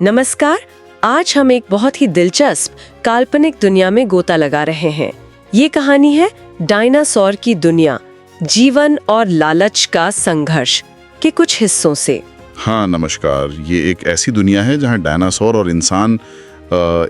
नमस्कार। आज हम एक बहुत ही दिलचस्प काल्पनिक दुनिया में गोता लगा रहे हैं। ये कहानी है डायनासोर की दुनिया, जीवन और लालच का संघर्ष के कुछ हिस्सों से। हाँ नमस्कार। ये एक ऐसी दुनिया है जहाँ डायनासोर और इंसान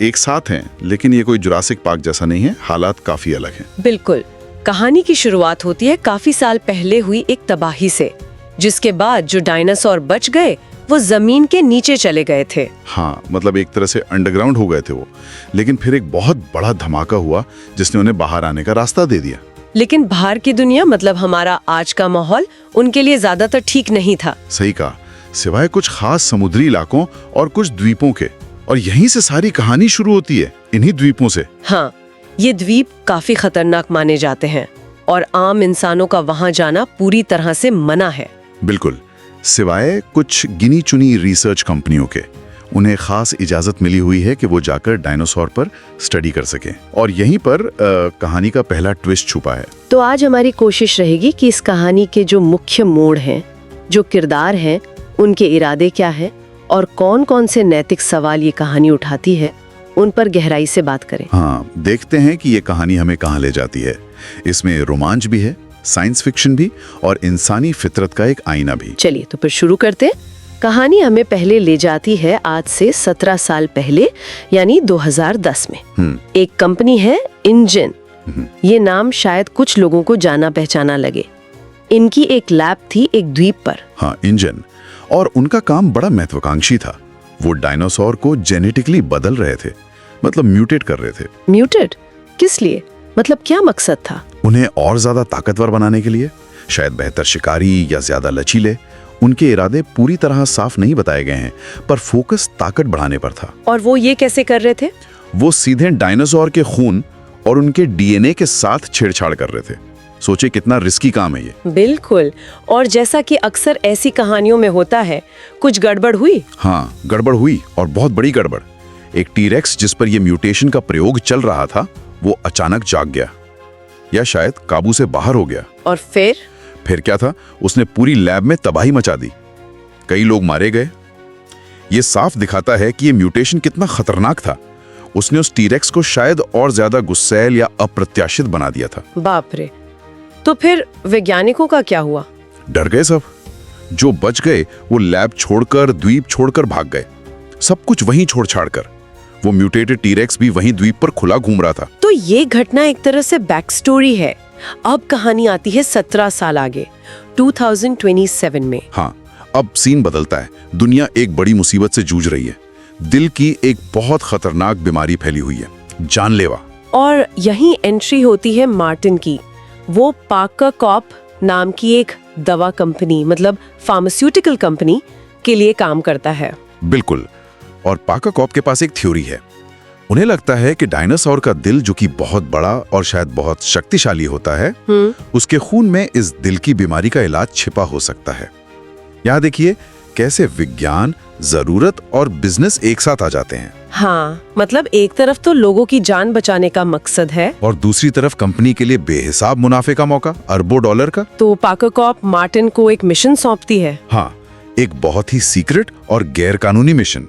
एक साथ हैं, लेकिन ये कोई जुरासिक पार्क जैसा नहीं है। हालात काफी अलग हैं। बिल्कुल। कहानी की शुरुआत होती है काफी साल पहले हुई एक तबाही से, जिसके बाद जो डायनासोर बच गए वो जमीन के नीचे चले गए थे। हाँ, मतलब एक तरह से अंडरग्राउंड हो गए थे वो। लेकिन फिर एक बहुत बड़ा धमाका हुआ जिसने उन्हें बाहर आने का रास्ता दे दिया। लेकिन बाहर की दुनिया, मतलब हमारा आज का माहौल, उनके लिए ज्यादातर ठीक नहीं था। सही कहा, सिवाय कुछ खास समुद्री इलाकों और कुछ द्वीपों के। और यहीं से सारी कहानी शुरू होती है, इन्हीं द्वीपों से। हाँ, ये द्वीप काफी खतरनाक माने जाते हैं और आम इंसानों का वहां जाना पूरी तरह से मना है। बिल्कुल, सिवाय कुछ गिनी चुनी रिसर्च कंपनियों के। उन्हें खास इजाजत मिली हुई है कि वो जाकर डायनासोर पर स्टडी कर सकें। और यहीं पर कहानी का पहला ट्विस्ट छुपा है। तो आज हमारी कोशिश रहेगी कि इस कहानी के जो मुख्य मोड़ हैं, जो किरदार हैं, उनके इरादे क्या हैं और कौन कौन से नैतिक सवाल ये कहानी उठाती है, उन पर गहराई से बात करें। हाँ, देखते हैं कि ये कहानी हमें कहाँ ले जाती है। इसमें रोमांच भी है, साइंस फिक्शन भी, और इंसानी फितरत का एक आईना भी। चलिए तो फिर शुरू करते हैं। कहानी हमें पहले ले जाती है आज से 17 साल पहले, यानी 2010 में। एक कंपनी है इंजन। ये नाम शायद कुछ लोगों को जाना पहचाना लगे। इनकी एक लैब थी एक द्वीप पर। हाँ, इंजन। और उनका काम बड़ा महत्वाकांक्षी था। वो डायनासोर को जेनेटिकली बदल रहे थे, मतलब म्यूटेट कर रहे थे। म्यूटेट? किस लिए? मतलब क्या मकसद था? उन्हें और ज्यादा ताकतवर बनाने के लिए, शायद बेहतर शिकारी या ज्यादा लचीले। उनके इरादे पूरी तरह साफ नहीं बताए गए हैं, पर फोकस ताकत बढ़ाने पर था। और वो ये कैसे कर रहे थे? वो सीधे डायनासोर के खून और उनके डीएनए के साथ छेड़छाड़ कर रहे थे। सोचे कितना रिस्की काम है ये। बिल्कुल। और जैसा कि अक्सर ऐसी कहानियों में होता है, कुछ गड़बड़ हुई। हाँ, गड़बड़ हुई, और बहुत बड़ी गड़बड़। एक टीरेक्स जिस पर यह म्यूटेशन का प्रयोग चल रहा था, वो अचानक जाग गया, या शायद काबू से बाहर हो गया। और फिर क्या था, उसने पूरी लैब में तबाही मचा दी। कई लोग मारे गए। ये साफ दिखाता है कि ये म्यूटेशन कितना खतरनाक था। उसने उस टीरेक्स को शायद और ज्यादा गुस्सैल या अप्रत्याशित बना दिया था। बाप रे। तो फिर वैज्ञानिकों का क्या हुआ? डर गए सब। जो बच गए वो लैब छोड़कर, द्वीप छोड़कर भाग गए, सब कुछ वहीं छोड़ छाड़ कर। वो म्यूटेटेड टीरेक्स भी वहीं द्वीप पर खुला घूम रहा था। तो ये घटना एक तरह से बैक स्टोरी है। अब कहानी आती है 17 साल आगे, 2027 में। हाँ, अब सीन बदलता है। दुनिया एक बड़ी मुसीबत से जूझ रही है। दिल की एक बहुत खतरनाक बीमारी फैली हुई है, जानलेवा। और यहीं एंट्री होती है मार्टिन की। वो पार्कर कॉर्प नाम की एक दवा कंपनी, मतलब फार्मास्यूटिकल कंपनी के लिए काम करता है। बिल्कुल। और पार्कर कॉर्प के पास एक थ्योरी है। उन्हें लगता है कि डायनासोर का दिल, जो कि बहुत बड़ा और शायद बहुत शक्तिशाली होता है, उसके खून में इस दिल की बीमारी का इलाज छिपा हो सकता है। यहाँ देखिए कैसे विज्ञान, जरूरत और बिजनेस एक साथ आ जाते हैं। हाँ, मतलब एक तरफ तो लोगों की जान बचाने का मकसद है, और दूसरी तरफ कंपनी के लिए बेहिसाब मुनाफे का मौका, अरबों डॉलर का। तो पार्कर कॉर्प मार्टिन को एक मिशन सौंपती है। हाँ, एक बहुत ही सीक्रेट और गैर कानूनी मिशन।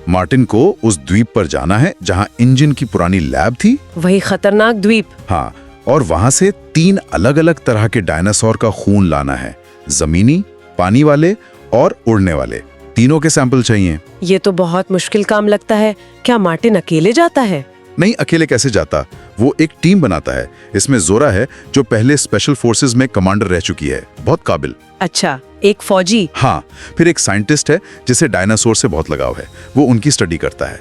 मार्टिन को उस द्वीप पर जाना है जहां इंजन की पुरानी लैब थी। वही खतरनाक द्वीप। हाँ, और वहां से 3 अलग-अलग तरह के डायनासोर का खून लाना है। जमीनी, पानी वाले और उड़ने वाले, तीनों के सैंपल चाहिए। ये तो बहुत मुश्किल काम लगता है। क्या मार्टिन अकेले जाता है? नहीं, अकेले कैसे जाता, वो एक टीम बनाता है। इसमें जोरा है, जो पहले स्पेशल फोर्सेस में कमांडर रह चुकी है, बहुत काबिल। अच्छा, एक फौजी। हाँ, फिर एक साइंटिस्ट है जिसे डायनासोर से बहुत लगाव है, वो उनकी स्टडी करता है।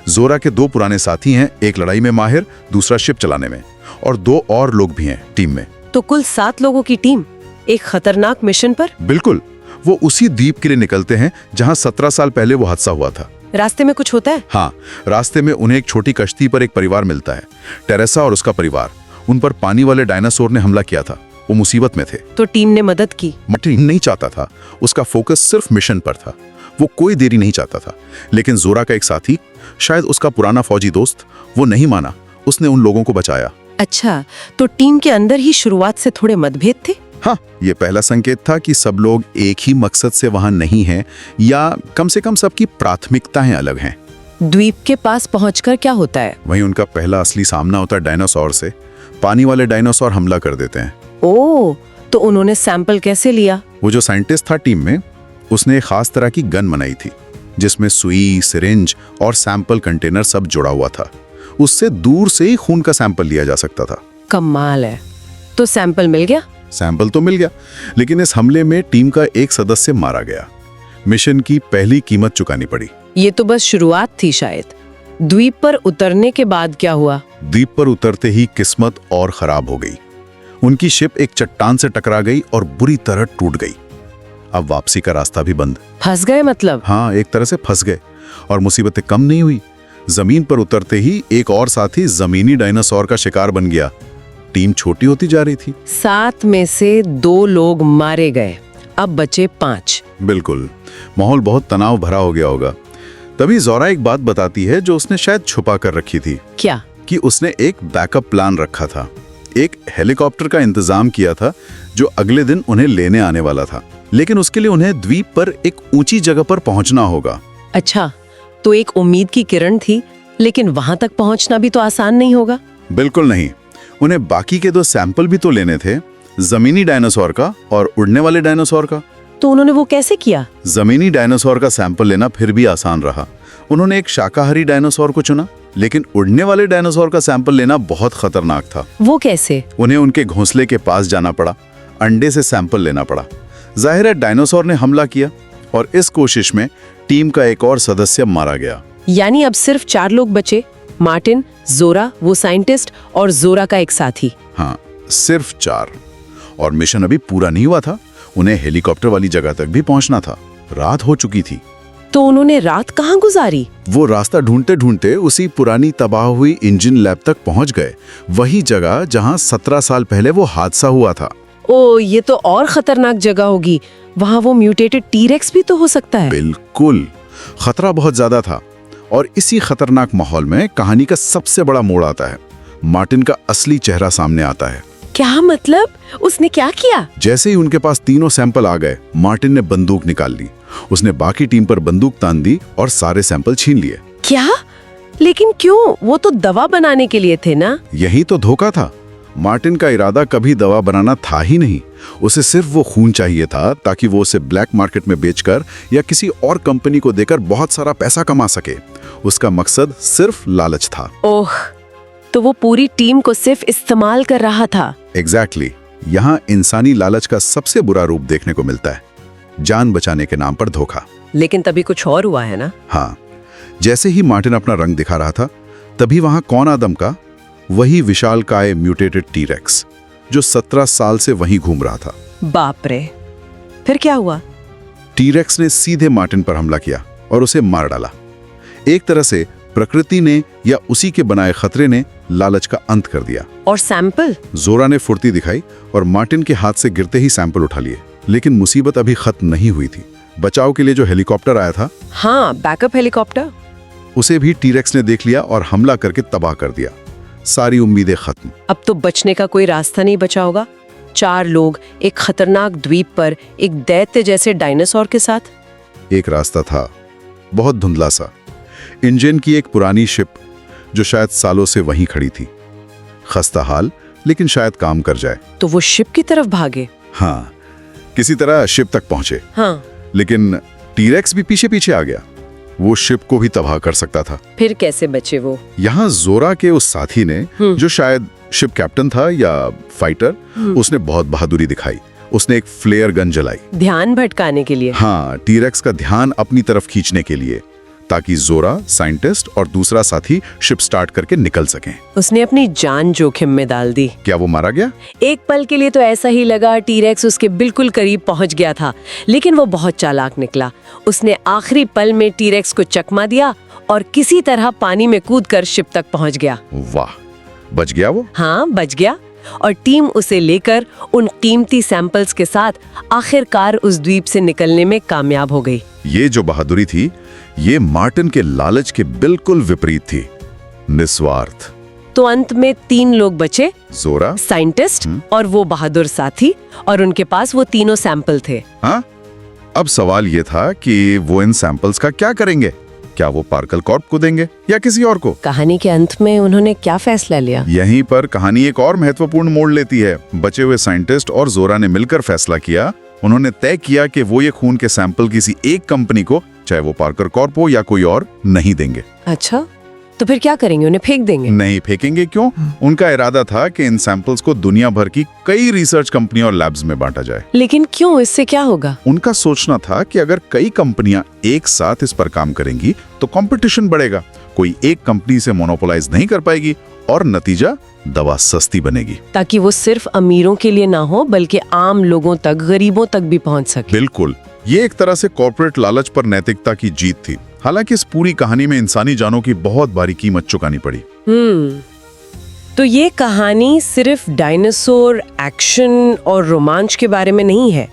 जोरा के 2 पुराने साथी हैं, एक लड़ाई में माहिर, दूसरा शिप चलाने में, और 2 और लोग भी हैं टीम में। तो कुल 7 लोगों की टीम एक खतरनाक मिशन पर। बिल्कुल। वो उसी द्वीप के लिए निकलते हैं जहां 17 साल पहले वो हादसा हुआ था। रास्ते में कुछ होता है? हाँ, रास्ते में उन्हें एक छोटी कश्ती पर एक परिवार मिलता है, टेरेसा और उसका परिवार। उन पर पानी वाले डायनासोर ने हमला किया था, वो मुसीबत में थे। तो टीम ने मदद की। मार्टिन नहीं चाहता था, उसका फोकस सिर्फ मिशन पर था। वो कोई देरी नहीं चाहता था। लेकिन जोरा का एक साथी, शायद उसका पुराना फौजी दोस्त, वो नहीं माना। उसने उन लोगों को बचाया। अच्छा, तो टीम के अंदर ही शुरुआत से थोड़े मतभेद थे। हाँ, ये पहला संकेत था कि सब लोग एक ही मकसद से वहां नहीं हैं, या कम से कम सबकी प्राथमिकताएं अलग हैं। द्वीप के पास पहुंचकर क्या होता है? वहीं उनका पहला असली सामना होता है डायनासोर से। पानी वाले डायनासोर हमला कर देते हैं। ओह, तो उन्होंने सैंपल कैसे लिया? वो जो साइंटिस्ट था टीम में, उसने एक खास तरह की गन बनाई थी जिसमें सुई, सिरिंज और सैंपल कंटेनर सब जुड़ा हुआ था। उससे दूर से ही खून का सैंपल लिया जा सकता था। कमाल है। तो सैंपल मिल गया? सैंपल तो मिल गया, लेकिन इस हमले में टीम का एक सदस्य मारा गया। मिशन की पहली कीमत चुकानी पड़ी। ये तो बस शुरुआत थी शायद। द्वीप पर उतरने के बाद क्या हुआ? द्वीप पर उतरते ही किस्मत और खराब हो गई। उनकी शिप एक चट्टान से टकरा गई और बुरी तरह टूट गई। अब वापसी का रास्ता भी बंद। फंस गए मतलब? हाँ, एक तरह से फंस गए। और मुसीबतें कम नहीं हुई। जमीन पर उतरते ही एक और साथी जमीनी डायनासोर का शिकार बन गया। टीम छोटी होती जा रही थी। 7 में से 2 लोग मारे गए, अब बचे 5। बिल्कुल, माहौल बहुत तनाव भरा हो गया होगा। तभी ज़ोरा एक बात बताती है जो उसने शायद छुपा कर रखी थी। क्या? कि उसने एक बैकअप प्लान रखा था। एक हेलीकॉप्टर का इंतजाम किया था जो अगले दिन उन्हें लेने आने वाला था, लेकिन उसके लिए उन्हें द्वीप पर एक ऊंची जगह पर पहुंचना होगा। अच्छा, तो एक उम्मीद की किरण थी, लेकिन वहां तक पहुंचना भी तो आसान नहीं होगा। बिल्कुल नहीं। उन्हें बाकी के 2 सैंपल भी तो लेने थे, जमीनी डायनासोर का और उड़ने वाले डायनासोर का। तो उन्होंने वो कैसे किया? जमीनी डायनासोर का सैंपल लेना फिर भी आसान रहा। उन्होंने एक शाकाहारी डायनासोर को चुना, लेकिन उड़ने वाले डायनासोर का सैंपल लेना बहुत खतरनाक था। वो कैसे? उन्हें उनके घोंसले के पास जाना पड़ा, अंडे से सैंपल लेना पड़ा। जाहिर है डायनासोर ने हमला किया और इस कोशिश में टीम का एक और सदस्य मारा गया। यानी अब सिर्फ 4 लोग बचे, मार्टिन, ज़ोरा, वो साइंटिस्ट और ज़ोरा का एक साथी। हाँ, सिर्फ 4। और मिशन अभी पूरा नहीं हुआ था। उन्हें हेलीकॉप्टर वाली जगह तक भी पहुंचना था। रात हो चुकी थी। तो उन्होंने रात कहाँ गुजारी? वो रास्ता ढूंढते ढूंढते उसी पुरानी तबाह हुई इंजन लैब तक पहुंच गए। वही जगह जहां 17 साल पहले वो हादसा हुआ था। ओ, ये तो और खतरनाक जगह होगी। वहाँ वो म्यूटेटेड टी-रेक्स भी तो हो सकता है। बिल्कुल, खतरा बहुत ज्यादा था। और इसी खतरनाक माहौल में कहानी का सबसे बड़ा मोड़ आता है। मार्टिन का असली चेहरा सामने आता है। क्या मतलब? उसने क्या किया? जैसे ही उनके पास तीनों सैंपल आ गए, मार्टिन ने बंदूक निकाल ली। उसने बाकी टीम पर बंदूक तान दी और सारे सैंपल छीन लिए। क्या? लेकिन क्यों? वो तो दवा बनाने के लिए थे ना? यही तो धोखा था। मार्टिन का इरादा कभी दवा बनाना था ही नहीं। उसे सिर्फ वो खून चाहिए था ताकि वो उसे ब्लैक मार्केट में बेचकर या किसी और कंपनी को देकर बहुत सारा पैसा कमा सके। उसका मकसद सिर्फ लालच था। ओह, तो वो पूरी टीम को सिर्फ इस्तेमाल कर रहा था। एग्जैक्टली। यहाँ इंसानी लालच का सबसे बुरा रूप देखने को मिलता है। जान बचाने के नाम पर धोखा। लेकिन तभी कुछ और हुआ है ना? हाँ, जैसे ही मार्टिन अपना रंग दिखा रहा था, तभी वहां कौन आदम का? वही विशालकाय म्यूटेटेड टी-रेक्स जो 17 साल से वहीं घूम रहा था। बाप रे, फिर क्या हुआ? टी-रेक्स ने सीधे मार्टिन पर हमला किया और उसे मार डाला। एक तरह से प्रकृति ने या उसी के बनाए खतरे ने लालच का अंत कर दिया। और सैंपल? ज़ोरा ने फुर्ती दिखाई और मार्टिन के हाथ से गिरते ही सैंपल उठा लिए। लेकिन मुसीबत अभी खत्म नहीं हुई थी। बचाव के लिए जो हेलीकॉप्टर आया था, हाँ, बैकअप हेलीकॉप्टर, उसे भी टी-रेक्स ने देख लिया और हमला करके तबाह कर दिया। सारी उम्मीदें खत्म। अब तो बचने का कोई रास्ता नहीं बचा होगा। 4 लोग एक खतरनाक द्वीप पर एक दैत्य जैसे डायनासोर के साथ। एक रास्ता था, बहुत धुंधला सा। इंजन की एक पुरानी शिप जो शायद सालों से वहीं खड़ी थी। खस्ता हाल, लेकिन शायद काम कर जाए। तो वो शिप की तरफ भागे? हाँ, किसी तरह शिप तक पहुंचे। हाँ, लेकिन टी-रेक्स भी पीछे पीछे आ गया। वो शिप को भी तबाह कर सकता था। फिर कैसे बचे वो? यहाँ ज़ोरा के उस साथी ने, जो शायद शिप कैप्टन था या फाइटर, उसने बहुत बहादुरी दिखाई। उसने एक फ्लेयर गन जलाई। ध्यान भटकाने के लिए? हाँ, टी-रेक्स का ध्यान अपनी तरफ खींचने के लिए, ताकि ज़ोरा, साइंटिस्ट और दूसरा साथी शिप स्टार्ट करके निकल सकें। उसने अपनी जान जोखिम में डाल दी। क्या वो मारा गया? एक पल के लिए तो ऐसा ही लगा। टी-रेक्स उसके बिल्कुल करीब पहुंच गया था, लेकिन वो बहुत चालाक निकला। उसने आखिरी पल में टी-रेक्स को चकमा दिया और किसी तरह पानी में कूदकर शिप तक पहुंच गया। वाह, बच गया वो? हाँ, बच गया। और टीम उसे लेकर उन कीमती सैंपल्स के साथ आखिरकार उस द्वीप से निकलने में कामयाब हो गई। ये जो बहादुरी थी, ये मार्टिन के लालच के बिल्कुल विपरीत थी। निस्वार्थ। तो अंत में 3 लोग बचे, जोरा। साइंटिस्ट और वो बहादुर साथी, और उनके पास वो तीनों सैंपल थे। हाँ, अब सवाल ये था कि वो इन सैंपल्स का क्या करेंगे? क्या वो पार्कर कॉर्प को देंगे या किसी और को? कहानी के अंत में उन्होंने क्या फैसला लिया? यहीं पर कहानी एक और महत्वपूर्ण मोड़ लेती है। बचे हुए साइंटिस्ट और जोरा ने मिलकर फैसला किया। उन्होंने तय किया कि वो ये खून के सैंपल किसी एक कंपनी को, चाहे वो पार्कर कॉर्प हो या कोई और, नहीं देंगे। अच्छा, तो फिर क्या करेंगे? उन्हें फेंक देंगे? नहीं फेंकेंगे। क्यों? उनका इरादा था कि इन सैंपल्स को दुनिया भर की कई रिसर्च कंपनियों और लैब्स में बांटा जाए। लेकिन क्यों? इससे क्या होगा? उनका सोचना था कि अगर कई कंपनियां एक साथ इस पर काम करेंगी तो कंपटीशन बढ़ेगा, कोई एक कंपनी से मोनोपोलाइज नहीं कर पाएगी और नतीजा दवा सस्ती बनेगी। ताकि वो सिर्फ अमीरों के लिए ना हो बल्कि आम लोगों तक, गरीबों तक भी पहुंच सके। बिल्कुल, ये एक तरह से कॉर्पोरेट लालच पर नैतिकता की जीत थी। हालांकि इस पूरी कहानी में इंसानी जानों की बहुत भारी कीमत चुकानी पड़ी। तो ये कहानी सिर्फ डायनासोर, एक्शन और रोमांच के बारे में नहीं है,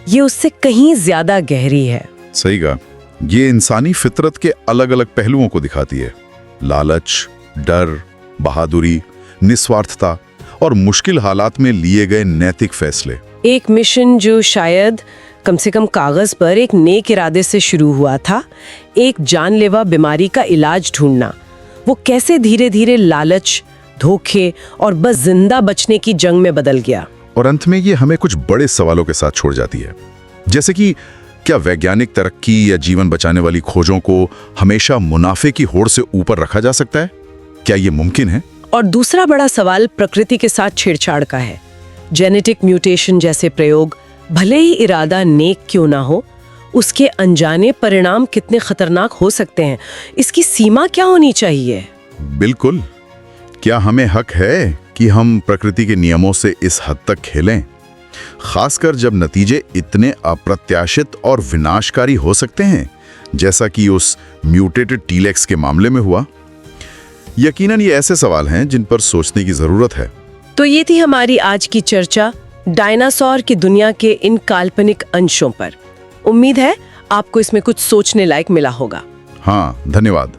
ये उससे कहीं ज्यादा गहरी है। सही कहा। ये इंसानी फितरत के अलग अलग पहलुओं को दिखाती है। लालच, डर, बहादुरी, निस्वार्थता और मुश्किल हालात में लिए गए नैतिक फैसले। एक मिशन जो शायद कम से कम कागज पर एक नेक इरादे से शुरू हुआ था, एक जानलेवा बीमारी का इलाज ढूंढना, वो कैसे धीरे धीरे लालच, धोखे और बस जिंदा बचने की जंग में बदल गया। और अंत में ये हमें कुछ बड़े सवालों के साथ छोड़ जाती है, जैसे कि क्या वैज्ञानिक तरक्की या जीवन बचाने वाली खोजों को हमेशा मुनाफे की होड़ से ऊपर रखा जा सकता है? क्या ये मुमकिन है? और दूसरा बड़ा सवाल प्रकृति के साथ छेड़छाड़ का है। जेनेटिक म्यूटेशन जैसे प्रयोग, भले ही इरादा नेक क्यों ना हो, उसके अनजाने परिणाम कितने खतरनाक हो सकते हैं, इसकी सीमा क्या होनी चाहिए? बिल्कुल। क्या हमें हक है कि हम प्रकृति के नियमों से इस हद तक खेलें, खासकर जब नतीजे इतने अप्रत्याशित और विनाशकारी हो सकते हैं, जैसा कि उस म्यूटेटेड टीलेक्स के मामले में हुआ? यकीनन ये ऐसे सवाल हैं जिन पर सोचने की जरूरत है। तो ये थी हमारी आज की चर्चा डायनासोर की दुनिया के इन काल्पनिक अंशों पर। उम्मीद है आपको इसमें कुछ सोचने लायक मिला होगा। हाँ, धन्यवाद।